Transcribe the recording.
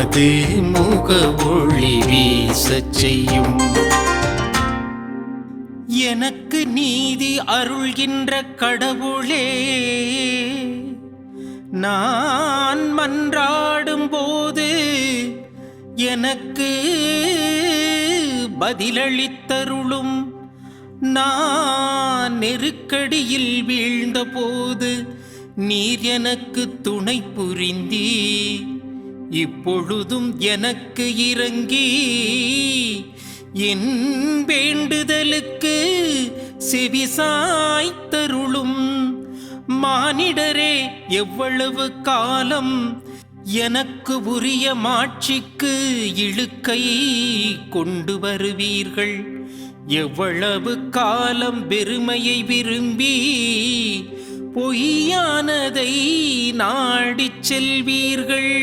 அது முக ஒளி வீசச் செய்யும். எனக்கு நீதி அருள்கின்ற கடவுளே, நான் மன்றாடும் போது எனக்கு பதிலளித்தருளும். நான் நெருக்கடியில் வீழ்ந்த போது நீர் எனக்கு துணை புரிந்தீ. இப்பொழுதும் எனக்கு இறங்கி என் வேண்டுதலுக்கு செவிசாய்த்தருளும். மானிடரே, எவ்வளவு காலம் எனக்கு உரிய மாட்சிக்கு இழுக்கை கொண்டு வருவீர்கள்? எவ்வளவு காலம் பெருமையை விரும்பி பொய்யானதை நாடிச் செல்வீர்கள்?